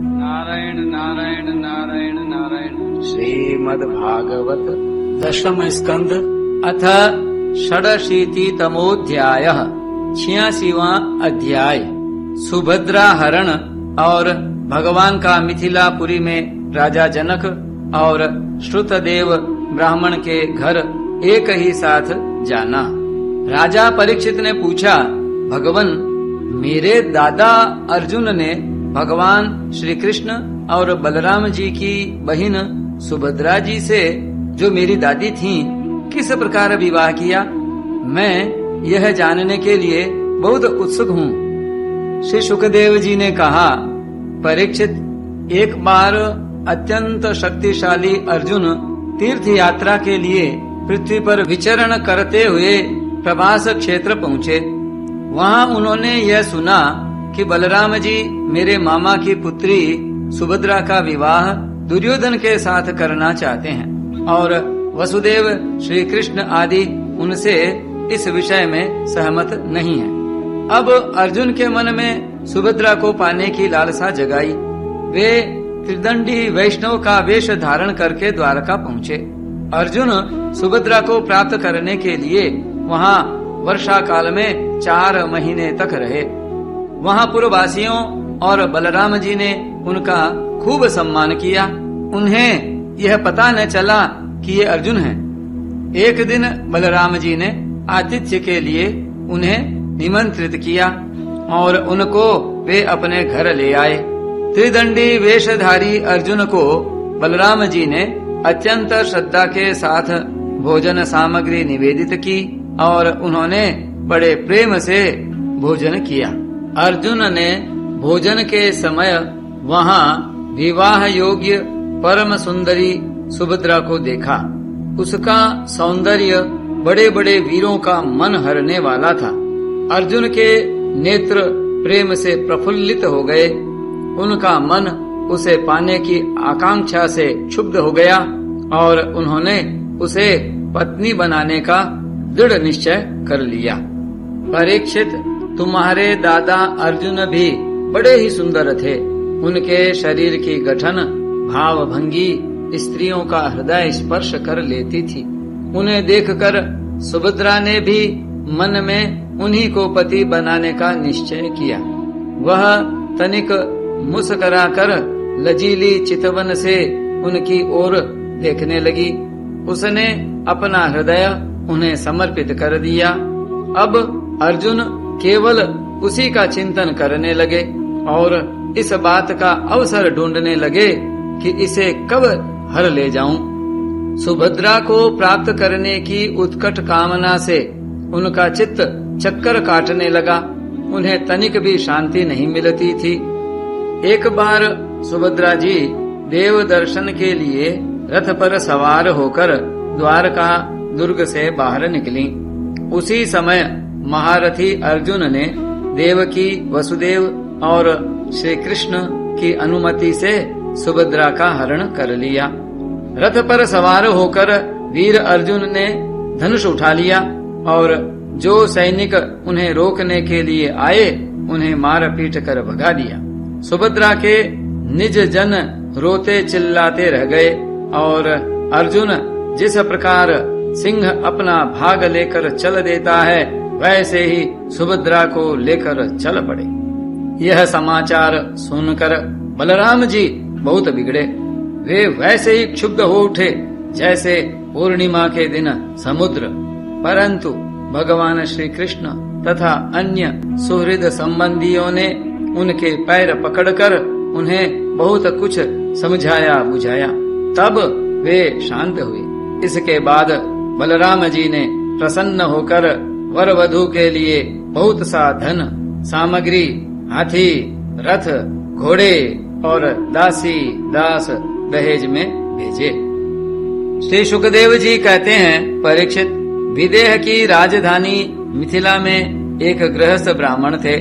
नारायण नारायण नारायण नारायण। श्रीमद्भागवत दशम स्कंद अथ षडशीतितमोऽध्यायः 86वां अध्याय। सुभद्रा हरण और भगवान का मिथिलापुरी में राजा जनक और श्रुतदेव ब्राह्मण के घर एक ही साथ जाना। राजा परीक्षित ने पूछा, भगवन, मेरे दादा अर्जुन ने भगवान श्री कृष्ण और बलराम जी की बहन सुभद्रा जी से, जो मेरी दादी थीं, किस प्रकार विवाह किया? मैं यह जानने के लिए बहुत उत्सुक हूँ। श्री सुखदेव जी ने कहा, परीक्षित, एक बार अत्यंत शक्तिशाली अर्जुन तीर्थ यात्रा के लिए पृथ्वी पर विचरण करते हुए प्रभास क्षेत्र पहुँचे। वहाँ उन्होंने यह सुना कि बलराम जी मेरे मामा की पुत्री सुभद्रा का विवाह दुर्योधन के साथ करना चाहते हैं और वसुदेव, श्री कृष्ण आदि उनसे इस विषय में सहमत नहीं है। अब अर्जुन के मन में सुभद्रा को पाने की लालसा जगाई। वे त्रिदंडी वैष्णव का वेश धारण करके द्वारका पहुँचे। अर्जुन सुभद्रा को प्राप्त करने के लिए वहाँ वर्षा काल में 4 महीने तक रहे। वहाँ पूर्ववासियों और बलराम जी ने उनका खूब सम्मान किया। उन्हें यह पता न चला कि ये अर्जुन हैं। एक दिन बलराम जी ने आतिथ्य के लिए उन्हें निमंत्रित किया और उनको वे अपने घर ले आए। त्रिदंडी वेशधारी अर्जुन को बलराम जी ने अत्यंत श्रद्धा के साथ भोजन सामग्री निवेदित की और उन्होंने बड़े प्रेम से भोजन किया। अर्जुन ने भोजन के समय वहाँ विवाह योग्य परम सुंदरी सुभद्रा को देखा। उसका सौंदर्य बड़े बड़े वीरों का मन हरने वाला था। अर्जुन के नेत्र प्रेम से प्रफुल्लित हो गए। उनका मन उसे पाने की आकांक्षा से क्षुब्ध हो गया और उन्होंने उसे पत्नी बनाने का दृढ़ निश्चय कर लिया। परीक्षित, तुम्हारे दादा अर्जुन भी बड़े ही सुंदर थे। उनके शरीर की गठन भाव भंगी स्त्रियों का हृदय स्पर्श कर लेती थी। उन्हें देखकर सुभद्रा ने भी मन में उन्हीं को पति बनाने का निश्चय किया। वह तनिक मुस्कुराकर लजीली चितवन से उनकी ओर देखने लगी। उसने अपना हृदय उन्हें समर्पित कर दिया। अब अर्जुन केवल उसी का चिंतन करने लगे और इस बात का अवसर ढूंढने लगे कि इसे कब हर ले जाऊं। सुभद्रा को प्राप्त करने की उत्कट कामना से उनका चित्त चक्कर काटने लगा। उन्हें तनिक भी शांति नहीं मिलती थी। एक बार सुभद्रा जी देव दर्शन के लिए रथ पर सवार होकर द्वारका दुर्ग से बाहर निकली। उसी समय महारथी अर्जुन ने देवकी, वसुदेव और श्री कृष्ण की अनुमति से सुभद्रा का हरण कर लिया। रथ पर सवार होकर वीर अर्जुन ने धनुष उठा लिया और जो सैनिक उन्हें रोकने के लिए आए उन्हें मार पीट कर भगा दिया। सुभद्रा के निज जन रोते चिल्लाते रह गए और अर्जुन जिस प्रकार सिंह अपना भाग लेकर चल देता है, वैसे ही सुभद्रा को लेकर चल पड़े। यह समाचार सुनकर बलराम जी बहुत बिगड़े। वे वैसे ही क्षुब्ध हो उठे जैसे पूर्णिमा के दिन समुद्र। परंतु भगवान श्री कृष्ण तथा अन्य सुहृद संबंधियों ने उनके पैर पकड़कर उन्हें बहुत कुछ समझाया बुझाया। तब वे शांत हुए। इसके बाद बलराम जी ने प्रसन्न होकर वर वधू के लिए बहुत सा धन सामग्री, हाथी, रथ, घोड़े और दासी दास दहेज में भेजे। श्री सुखदेव जी कहते हैं, परीक्षित, विदेह की राजधानी मिथिला में एक गृहस्थ ब्राह्मण थे।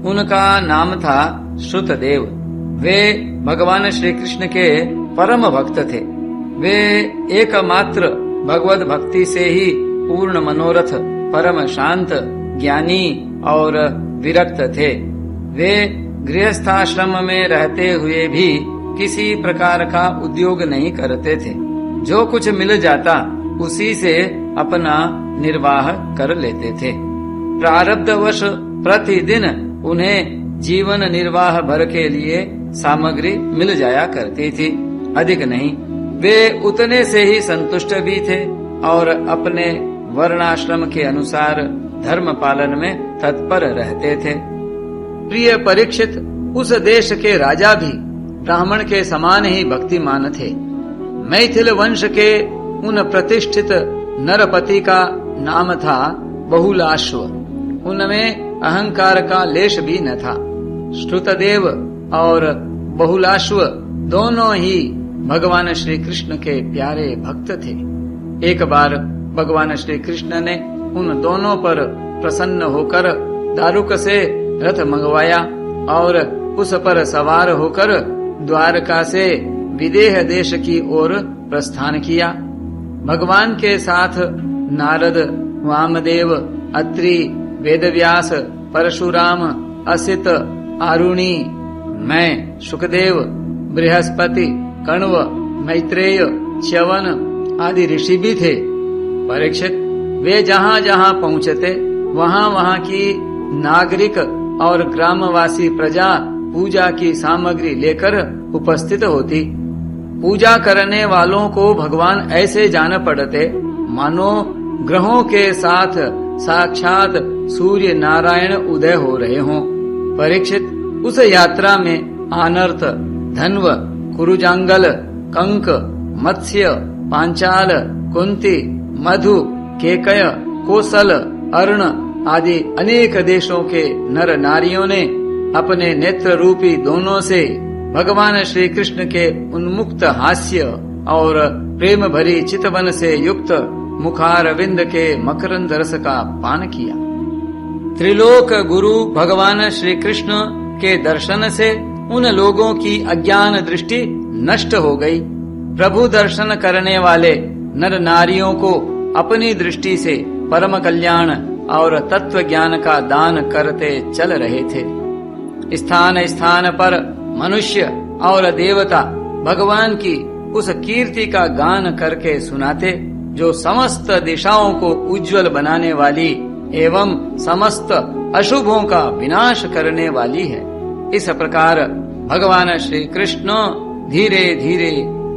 उनका नाम था श्रुतदेव। वे भगवान श्री कृष्ण के परम भक्त थे। वे एकमात्र भगवत भक्ति से ही पूर्ण मनोरथ, परम शांत, ज्ञानी और विरक्त थे। वे गृहस्थाश्रम में रहते हुए भी किसी प्रकार का उद्योग नहीं करते थे। जो कुछ मिल जाता उसी से अपना निर्वाह कर लेते थे। प्रारब्धवश प्रतिदिन उन्हें जीवन निर्वाह भर के लिए सामग्री मिल जाया करती थी, अधिक नहीं। वे उतने से ही संतुष्ट भी थे और अपने वर्णाश्रम के अनुसार धर्म पालन में तत्पर रहते थे। प्रिय परीक्षित, उस देश के राजा भी ब्राह्मण के समान ही भक्तिमान थे। मैथिल वंश के उन प्रतिष्ठित नरपति का नाम था बहुलाश्व। उनमें अहंकार का लेश भी न था। श्रुतदेव और बहुलाश्व दोनों ही भगवान श्री कृष्ण के प्यारे भक्त थे। एक बार भगवान श्री कृष्ण ने उन दोनों पर प्रसन्न होकर दारुक से रथ मंगवाया और उस पर सवार होकर द्वारका से विदेह देश की ओर प्रस्थान किया। भगवान के साथ नारद, वामदेव, अत्रि, वेदव्यास, परशुराम, असित, आरुणि, मैं, सुखदेव, बृहस्पति, कण्व, मैत्रेय, च्यवन आदि ऋषि भी थे। परीक्षित, वे जहाँ जहाँ पहुँचते वहाँ वहाँ की नागरिक और ग्रामवासी प्रजा पूजा की सामग्री लेकर उपस्थित होती। पूजा करने वालों को भगवान ऐसे जान पड़ते मानो ग्रहों के साथ साक्षात सूर्य नारायण उदय हो रहे हों। परीक्षित, उस यात्रा में आनर्त, धन्व, कुरुजांगल, कंक, मत्स्य, पांचाल, कुंती, मधु, केकय, कोसल, अर्ण आदि अनेक देशों के नर नारियों ने अपने नेत्र रूपी दोनों से भगवान श्री कृष्ण के उन्मुक्त हास्य और प्रेम भरी चितवन से युक्त मुखारविंद के मकरंद रस का पान किया। त्रिलोक गुरु भगवान श्री कृष्ण के दर्शन से उन लोगों की अज्ञान दृष्टि नष्ट हो गई। प्रभु दर्शन करने वाले नर नारियों को अपनी दृष्टि से परम कल्याण और तत्व ज्ञान का दान करते चल रहे थे। स्थान स्थान पर मनुष्य और देवता भगवान की उस कीर्ति का गान करके सुनाते जो समस्त दिशाओं को उज्जवल बनाने वाली एवं समस्त अशुभों का विनाश करने वाली है। इस प्रकार भगवान श्री कृष्ण धीरे धीरे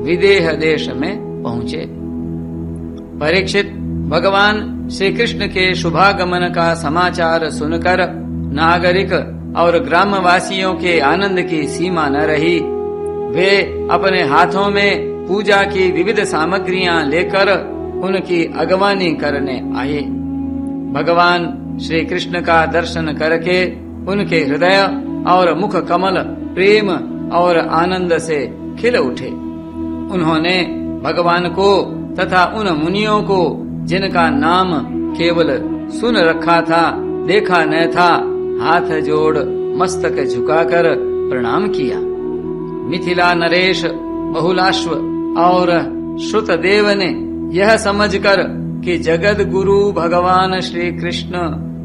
विदेह देश में पहुँचे। परीक्षित, भगवान श्री कृष्ण के शुभागमन का समाचार सुनकर नागरिक और ग्रामवासियों के आनंद की सीमा न रही। वे अपने हाथों में पूजा की विविध सामग्रियां लेकर उनकी अगवानी करने आए। भगवान श्री कृष्ण का दर्शन करके उनके हृदय और मुख कमल प्रेम और आनंद से खिल उठे। उन्होंने भगवान को तथा उन मुनियों को जिनका नाम केवल सुन रखा था, देखा न था, हाथ जोड़ मस्तक झुकाकर प्रणाम किया। मिथिला नरेश, बहुलाश्व और श्रुतदेव ने यह समझकर कि जगत गुरु भगवान श्री कृष्ण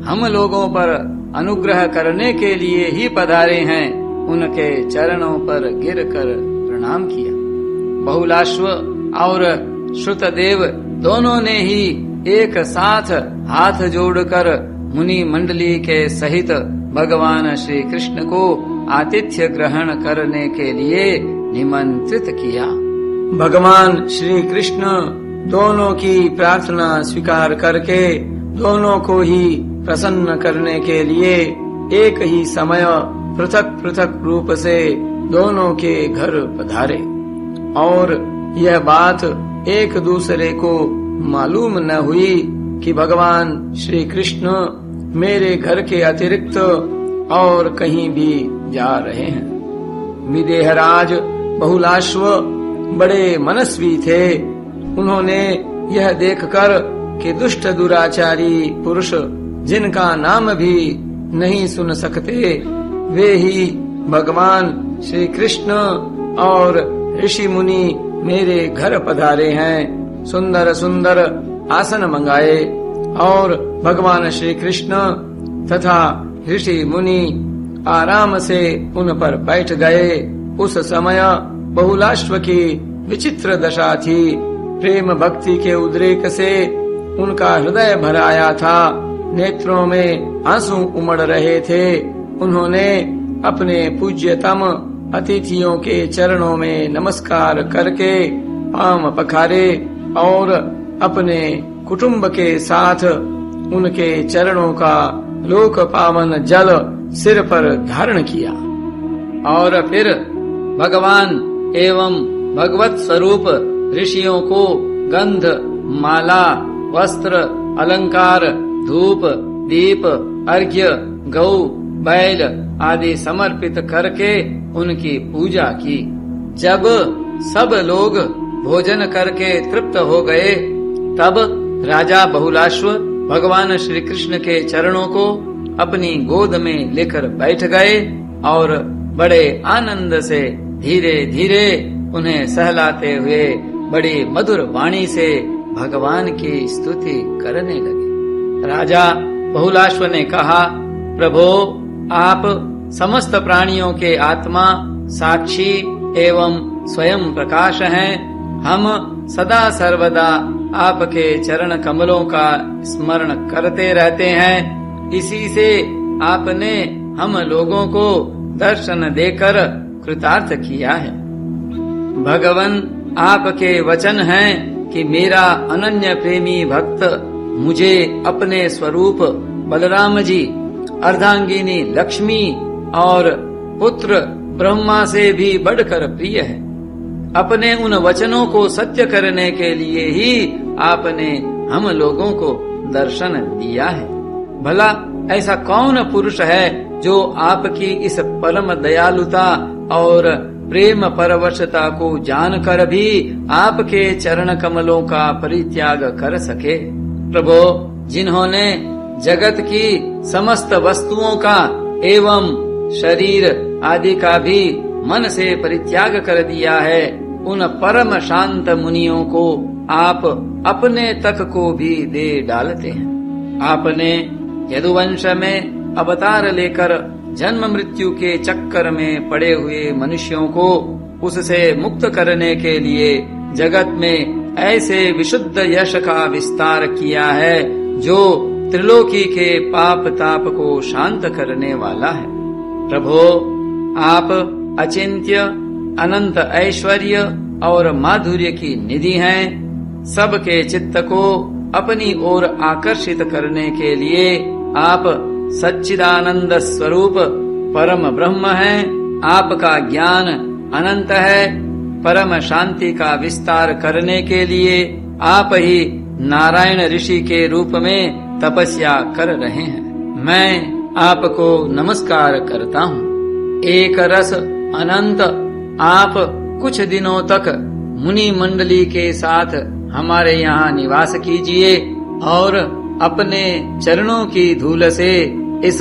हम लोगों पर अनुग्रह करने के लिए ही पधारे हैं, उनके चरणों पर गिरकर प्रणाम किया। बहुलाश्व और श्रुतदेव दोनों ने ही एक साथ हाथ जोड़कर मुनि मंडली के सहित भगवान श्री कृष्ण को आतिथ्य ग्रहण करने के लिए निमंत्रित किया। भगवान श्री कृष्ण दोनों की प्रार्थना स्वीकार करके दोनों को ही प्रसन्न करने के लिए एक ही समय पृथक पृथक रूप से दोनों के घर पधारे और यह बात एक दूसरे को मालूम न हुई कि भगवान श्री कृष्ण मेरे घर के अतिरिक्त और कहीं भी जा रहे हैं। विदेहराज बहुलाश्व बड़े मनस्वी थे। उन्होंने यह देखकर कि दुष्ट दुराचारी पुरुष जिनका नाम भी नहीं सुन सकते वे ही भगवान श्री कृष्ण और ऋषि मुनि मेरे घर पधारे हैं, सुंदर सुंदर आसन मंगाए और भगवान श्री कृष्ण तथा ऋषि मुनि आराम से उन पर बैठ गए। उस समय बहुलाश्व की विचित्र दशा थी। प्रेम भक्ति के उद्रेक से उनका हृदय भर आया था। नेत्रों में आंसू उमड़ रहे थे। उन्होंने अपने पूज्यतम अतिथियों के चरणों में नमस्कार करके पांव पखारे और अपने कुटुंब के साथ उनके चरणों का लोक पावन जल सिर पर धारण किया और फिर भगवान एवं भगवत स्वरूप ऋषियों को गंध, माला, वस्त्र, अलंकार, धूप, दीप, अर्घ्य, गौ, बैल आदि समर्पित करके उनकी पूजा की। जब सब लोग भोजन करके तृप्त हो गए, तब राजा बहुलाश्व भगवान श्री कृष्ण के चरणों को अपनी गोद में लेकर बैठ गए और बड़े आनंद से धीरे धीरे उन्हें सहलाते हुए बड़ी मधुर वाणी से भगवान की स्तुति करने लगे। राजा बहुलाश्व ने कहा, प्रभो, आप समस्त प्राणियों के आत्मा, साक्षी एवं स्वयं प्रकाश हैं। हम सदा सर्वदा आपके चरण कमलों का स्मरण करते रहते हैं। इसी से आपने हम लोगों को दर्शन देकर कृतार्थ किया है। भगवन, आपके वचन हैं कि मेरा अनन्य प्रेमी भक्त मुझे अपने स्वरूप बलराम जी, अर्धांगिनी लक्ष्मी और पुत्र ब्रह्मा से भी बढ़कर प्रिय है। अपने उन वचनों को सत्य करने के लिए ही आपने हम लोगों को दर्शन दिया है। भला ऐसा कौन पुरुष है जो आपकी इस परम दयालुता और प्रेम परवशता को जानकर भी आपके चरण कमलों का परित्याग कर सके। प्रभो, जिन्होंने जगत की समस्त वस्तुओं का एवं शरीर आदि का भी मन से परित्याग कर दिया है, उन परम शांत मुनियों को आप अपने तक को भी दे डालते हैं। आपने यदुवंश में अवतार लेकर जन्म मृत्यु के चक्कर में पड़े हुए मनुष्यों को उससे मुक्त करने के लिए जगत में ऐसे विशुद्ध यश का विस्तार किया है जो त्रिलोकी के पाप ताप को शांत करने वाला है। प्रभो, आप अचिंत्य अनंत ऐश्वर्य और माधुर्य की निधि हैं। सबके चित्त को अपनी ओर आकर्षित करने के लिए आप सच्चिदानंद स्वरूप परम ब्रह्म हैं। आपका ज्ञान अनंत है। परम शांति का विस्तार करने के लिए आप ही नारायण ऋषि के रूप में तपस्या कर रहे हैं। मैं आपको नमस्कार करता हूँ। एक रस अनंत आप कुछ दिनों तक मुनि मंडली के साथ हमारे यहाँ निवास कीजिए और अपने चरणों की धूल से इस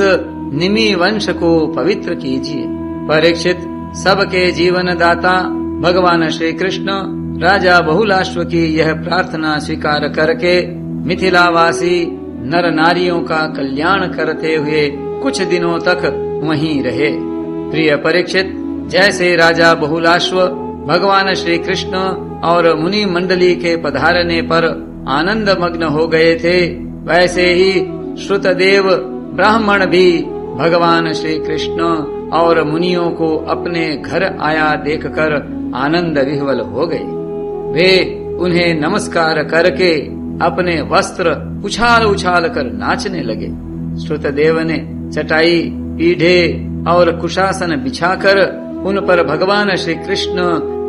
निमि वंश को पवित्र कीजिए। परीक्षित, सबके जीवन दाता भगवान श्री कृष्ण राजा बहुलाश्व की यह प्रार्थना स्वीकार करके मिथिलावासी नर नारियों का कल्याण करते हुए कुछ दिनों तक वहीं रहे। प्रिय परीक्षित, जैसे राजा बहुलाश्व भगवान श्री कृष्ण और मुनि मंडली के पधारने पर आनंद मग्न हो गए थे, वैसे ही श्रुतदेव ब्राह्मण भी भगवान श्री कृष्ण और मुनियों को अपने घर आया देखकर आनंद विह्वल हो गए। वे उन्हें नमस्कार करके अपने वस्त्र उछाल उछाल कर नाचने लगे। श्रुतदेव ने चटाई, पीढ़े और कुशासन बिछाकर उन पर भगवान श्री कृष्ण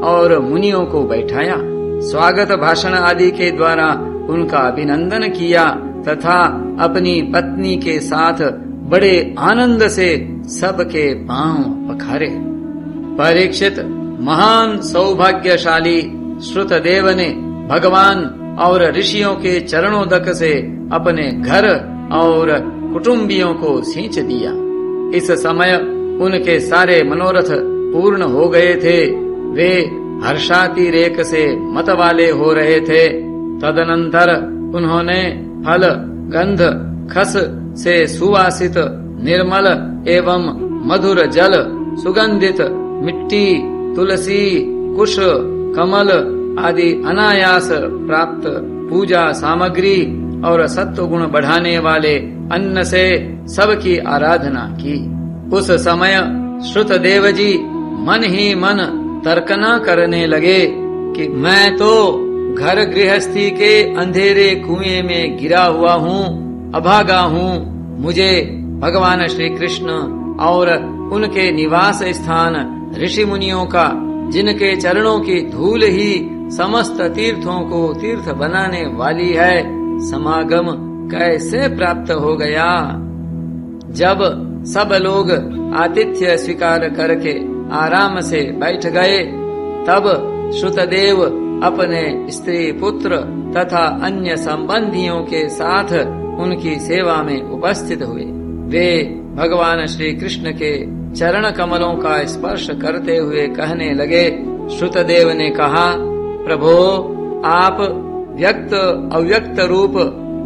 और मुनियों को बैठाया। स्वागत भाषण आदि के द्वारा उनका अभिनंदन किया तथा अपनी पत्नी के साथ बड़े आनंद से सबके पांव पखारे। परीक्षित, महान सौभाग्यशाली श्रुतदेव ने भगवान और ऋषियों के चरणोदक से अपने घर और कुटुंबियों को सींच दिया। इस समय उनके सारे मनोरथ पूर्ण हो गए थे। वे हर्षातिरेक से मतवाले हो रहे थे। तदनंतर उन्होंने फल, गंध, खस से सुवासित निर्मल एवं मधुर जल, सुगंधित मिट्टी, तुलसी, कुश, कमल आदि अनायास प्राप्त पूजा सामग्री और सत्व गुण बढ़ाने वाले अन्न से सबकी आराधना की। उस समय श्रुतदेव जी मन ही मन तर्कना करने लगे कि मैं तो घर गृहस्थी के अंधेरे कुएं में गिरा हुआ हूँ, अभागा हूँ। मुझे भगवान श्री कृष्ण और उनके निवास स्थान ऋषि मुनियों का, जिनके चरणों की धूल ही समस्त तीर्थों को तीर्थ बनाने वाली है, समागम कैसे प्राप्त हो गया। जब सब लोग आतिथ्य स्वीकार करके आराम से बैठ गए, तब श्रुतदेव अपने स्त्री पुत्र तथा अन्य संबंधियों के साथ उनकी सेवा में उपस्थित हुए। वे भगवान श्री कृष्ण के चरण कमलों का स्पर्श करते हुए कहने लगे। श्रुतदेव ने कहा, प्रभो, आप व्यक्त अव्यक्त रूप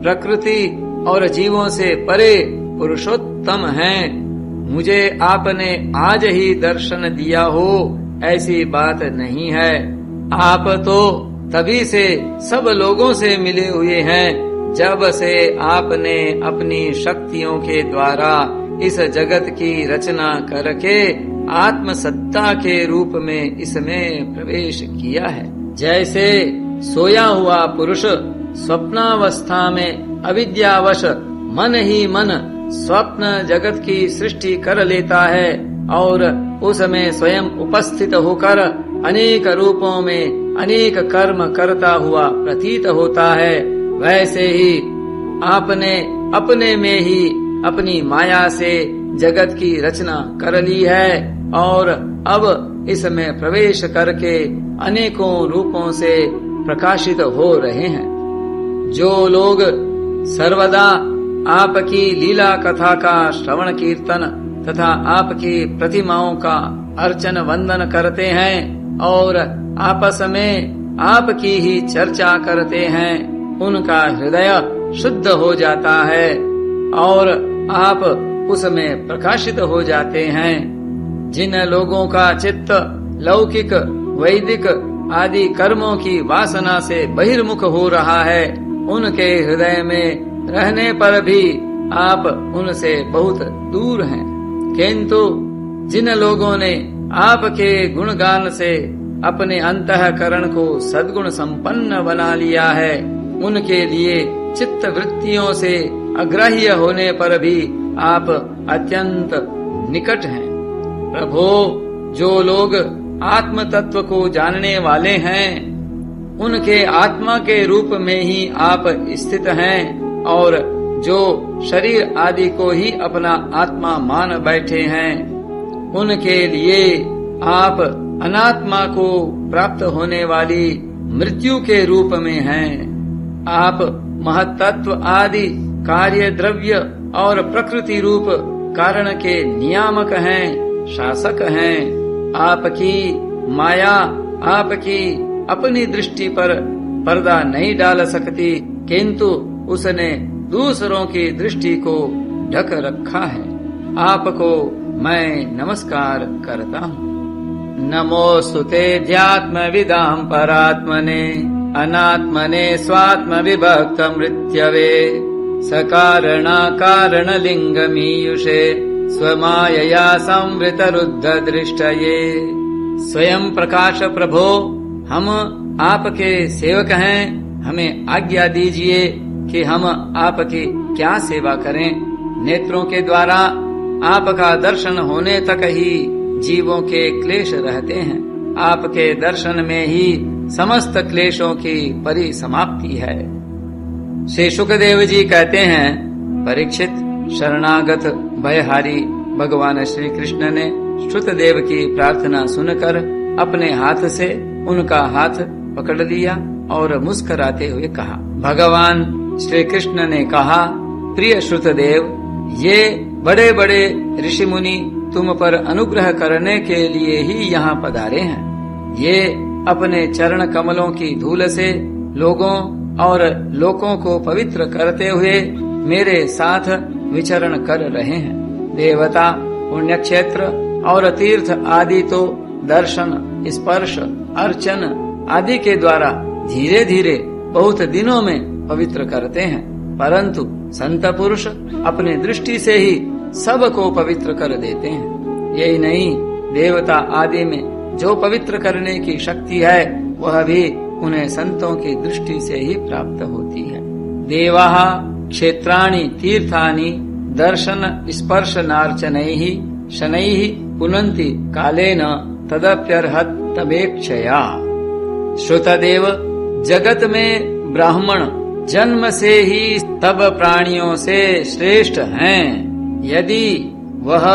प्रकृति और जीवों से परे पुरुषोत्तम हैं। मुझे आपने आज ही दर्शन दिया हो ऐसी बात नहीं है। आप तो तभी से सब लोगों से मिले हुए हैं जब से आपने अपनी शक्तियों के द्वारा इस जगत की रचना करके आत्म सत्ता के रूप में इसमें प्रवेश किया है। जैसे सोया हुआ पुरुष स्वप्नावस्था में अविद्यावश मन ही मन स्वप्न जगत की सृष्टि कर लेता है और उसमें स्वयं उपस्थित होकर अनेक रूपों में अनेक कर्म करता हुआ प्रतीत होता है, वैसे ही आपने अपने में ही अपनी माया से जगत की रचना कर ली है और अब इसमें प्रवेश करके अनेकों रूपों से प्रकाशित हो रहे हैं। जो लोग सर्वदा आपकी लीला कथा का श्रवण कीर्तन तथा आपकी प्रतिमाओं का अर्चन वंदन करते हैं और आपस में आपकी ही चर्चा करते हैं, उनका हृदय शुद्ध हो जाता है और आप उसमें प्रकाशित हो जाते हैं। जिन लोगों का चित्त लौकिक वैदिक आदि कर्मों की वासना से बहिर्मुख हो रहा है, उनके हृदय में रहने पर भी आप उनसे बहुत दूर हैं। किंतु जिन लोगों ने आपके गुणगान से अपने अंतःकरण को सद्गुण संपन्न बना लिया है, उनके लिए चित्त वृत्तियों से अग्राह्य होने पर भी आप अत्यंत निकट हैं। प्रभो, जो लोग आत्म तत्व को जानने वाले हैं, उनके आत्मा के रूप में ही आप स्थित हैं और जो शरीर आदि को ही अपना आत्मा मान बैठे हैं, उनके लिए आप अनात्मा को प्राप्त होने वाली मृत्यु के रूप में हैं। आप महत्तत्व आदि कार्य द्रव्य और प्रकृति रूप कारण के नियामक हैं, शासक हैं। आपकी माया आपकी अपनी दृष्टि पर पर्दा नहीं डाल सकती, किंतु उसने दूसरों की दृष्टि को ढक रखा है। आपको मैं नमस्कार करता हूँ। नमोस्तुते ध्यात्मविदां परात्मने अनात्मने स्वात्म विभक्त मृत्यवे सकारणा कारण लिंगमीयुषे स्वमायया संवृत रुद्ध दृष्टये। स्वयं प्रकाश प्रभो, हम आपके सेवक हैं, हमें आज्ञा दीजिए कि हम आपकी क्या सेवा करें। नेत्रों के द्वारा आपका दर्शन होने तक ही जीवों के क्लेश रहते हैं। आपके दर्शन में ही समस्त क्लेशों की परिसमाप्ति है। श्री शुकदेव जी कहते हैं, परीक्षित, शरणागत भयहारी भगवान श्री कृष्ण ने श्रुतदेव की प्रार्थना सुनकर अपने हाथ से उनका हाथ पकड़ लिया और मुस्कुराते हुए कहा। भगवान श्री कृष्ण ने कहा, प्रिय श्रुतदेव, ये बड़े बड़े ऋषि मुनि तुम पर अनुग्रह करने के लिए ही यहाँ पधारे हैं। ये अपने चरण कमलों की धूल से लोगों और लोकों को पवित्र करते हुए मेरे साथ विचरण कर रहे हैं। देवता पुण्य क्षेत्र और तीर्थ आदि तो दर्शन, स्पर्श, अर्चन आदि के द्वारा धीरे धीरे बहुत दिनों में पवित्र करते हैं, परंतु संत पुरुष अपने दृष्टि से ही सबको पवित्र कर देते हैं। यही नहीं, देवता आदि में जो पवित्र करने की शक्ति है वह भी उन्हें संतों की दृष्टि से ही प्राप्त होती है। देवाः क्षेत्राणि तीर्थानि दर्शन स्पर्श नार्चनैः शनैः पुनन्ति कालेन तदप्यर्हत तमेक्षया। श्रुतदेव जगत में ब्राह्मण जन्म से ही तब प्राणियों से श्रेष्ठ हैं। यदि वह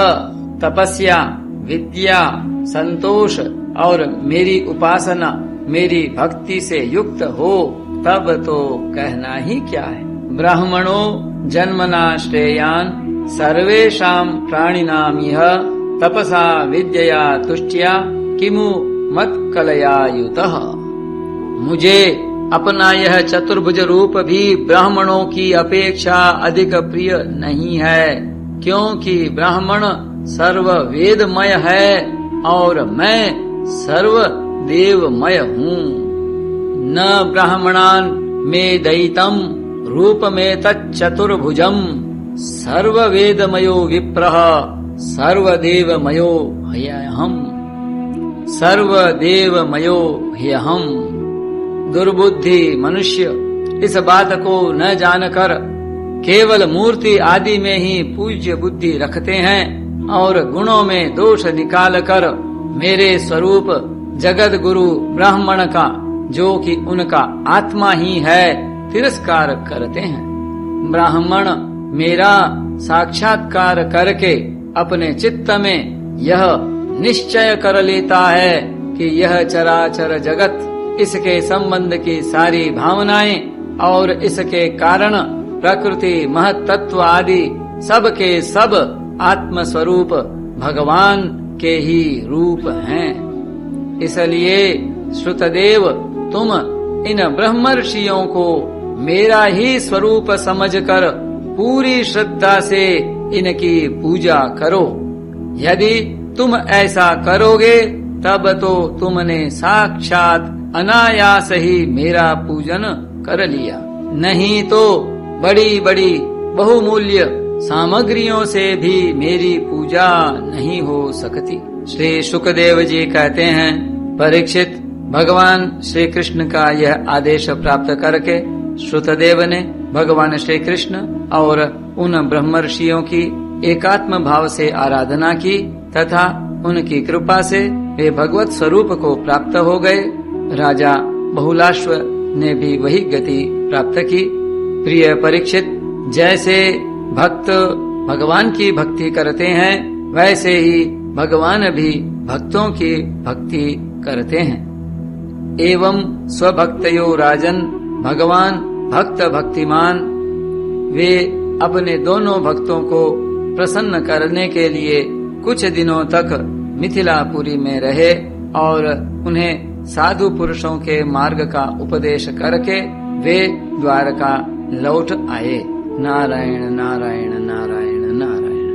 तपस्या, विद्या, संतोष और मेरी उपासना, मेरी भक्ति से युक्त हो तब तो कहना ही क्या है। ब्राह्मणो जन्मना श्रेयान् सर्वेषां प्राणिनां यह तपसा विद्यया तुष्ट्या किमु मत कलयायुतः। मुझे अपना यह चतुर्भुज रूप भी ब्राह्मणों की अपेक्षा अधिक प्रिय नहीं है, क्योंकि ब्राह्मण सर्व वेदमय है और मैं सर्व देवमय हूँ। न ब्राह्मणान में दयितम रूप में तच्चतुर्भुजम सर्व वेदमयो विप्रः सर्वदेवमयो ह्यहम् सर्वदेवमयो ह्यहम्। दुर्बुद्धि मनुष्य इस बात को न जानकर केवल मूर्ति आदि में ही पूज्य बुद्धि रखते हैं और गुणों में दोष निकालकर मेरे स्वरूप जगत गुरु ब्राह्मण का, जो कि उनका आत्मा ही है, तिरस्कार करते हैं। ब्राह्मण मेरा साक्षात्कार करके अपने चित्त में यह निश्चय कर लेता है कि यह चराचर जगत, इसके संबंध की सारी भावनाएं और इसके कारण प्रकृति महत्त्व आदि सब के सब आत्म स्वरूप भगवान के ही रूप हैं। इसलिए श्रुतदेव तुम इन ब्रह्मर्षियों को मेरा ही स्वरूप समझकर पूरी श्रद्धा से इनकी पूजा करो। यदि तुम ऐसा करोगे तब तो तुमने साक्षात अनायास ही मेरा पूजन कर लिया, नहीं तो बड़ी बड़ी बहुमूल्य सामग्रियों से भी मेरी पूजा नहीं हो सकती। श्री शुकदेव जी कहते हैं, परीक्षित, भगवान श्री कृष्ण का यह आदेश प्राप्त करके श्रुतदेव ने भगवान श्री कृष्ण और उन ब्रह्मर्षियों की एकात्म भाव से आराधना की तथा उनकी कृपा से वे भगवत स्वरूप को प्राप्त हो गए। राजा बहुलाश्व ने भी वही गति प्राप्त की। प्रिय परीक्षित, जैसे भक्त भगवान की भक्ति करते हैं वैसे ही भगवान भी भक्तों की भक्ति करते हैं। एवं स्वभक्तयो राजन भगवान भक्त भक्तिमान, वे अपने दोनों भक्तों को प्रसन्न करने के लिए कुछ दिनों तक मिथिलापुरी में रहे और उन्हें साधु पुरुषों के मार्ग का उपदेश करके वे द्वारका लौट आए। नारायण नारायण नारायण नारायण।